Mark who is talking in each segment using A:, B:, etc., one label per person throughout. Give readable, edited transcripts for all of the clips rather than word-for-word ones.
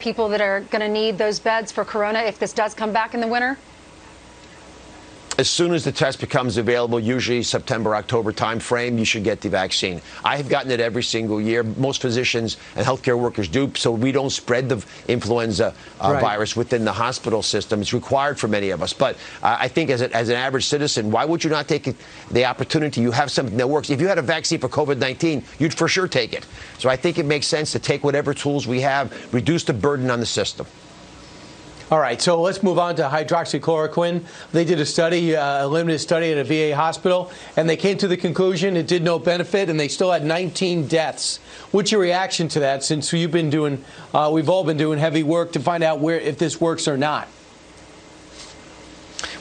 A: people that are going to need those beds for corona if this does come back in the winter?
B: As soon as the test becomes available, usually September, October timeframe, you should get the vaccine. I have gotten it every single year. Most physicians and healthcare workers do, so we don't spread the influenza virus within the hospital system. It's required for many of us. But I think as an average citizen, why would you not take the opportunity? You have something that works. If you had a vaccine for COVID-19, you'd for sure take it. So I think it makes sense to take whatever tools we have, reduce the burden on the system.
C: All right, so let's move on to hydroxychloroquine. They did a study, a limited study at a VA hospital, and they came to the conclusion it did no benefit, and they still had 19 deaths. What's your reaction to that, since you've been doing, we've all been doing heavy work to find out if this works or not?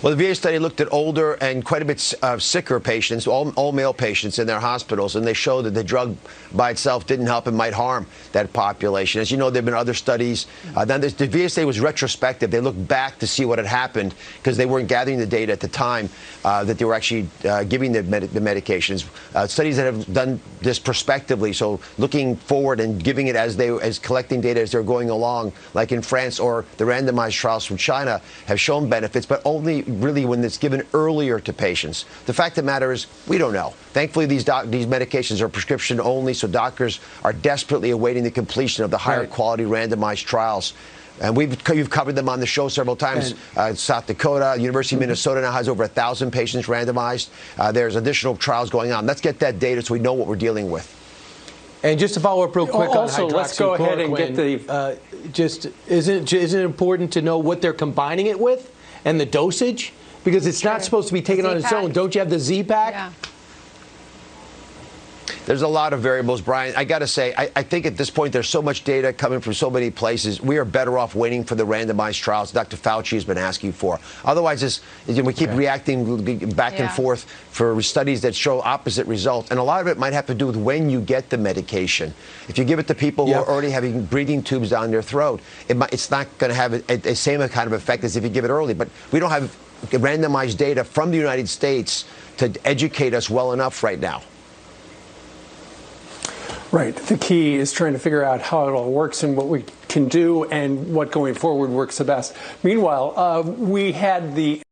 B: Well, the VA study looked at older and quite a bit sicker patients, all male patients in their hospitals, and they showed that the drug by itself didn't help and might harm that population. As you know, there have been other studies. Then the VA study was retrospective. They looked back to see what had happened because they weren't gathering the data at the time that they were actually giving the medications. Studies that have done this prospectively, so looking forward and giving it as collecting data as they're going along, like in France or the randomized trials from China, have shown benefits, but only really when it's given earlier to patients. The fact of the matter is, we don't know. Thankfully, these medications are prescription only, so doctors are desperately awaiting the completion of the higher quality randomized trials. And you've covered them on the show several times. South Dakota, University of Minnesota now has over 1,000 patients randomized. There's additional trials going on. Let's get that data so we know what we're dealing with.
C: And just to follow up real quick on hydroxychloroquine,
D: let's go ahead and get the.
C: Isn't it important to know what they're combining it with and the dosage? Because it's not supposed to be taken on its own. Don't you have the Z-Pack?
A: Yeah.
B: There's a lot of variables, Brian. I got to say, I think at this point there's so much data coming from so many places. We are better off waiting for the randomized trials Dr. Fauci has been asking for. Otherwise, we keep reacting back and forth for studies that show opposite results. And a lot of it might have to do with when you get the medication. If you give it to people who are already having breathing tubes down their throat, it's not going to have the same kind of effect as if you give it early. But we don't have randomized data from the United States to educate us well enough right now.
D: Right. The key is trying to figure out how it all works and what we can do and what going forward works the best. Meanwhile, we had the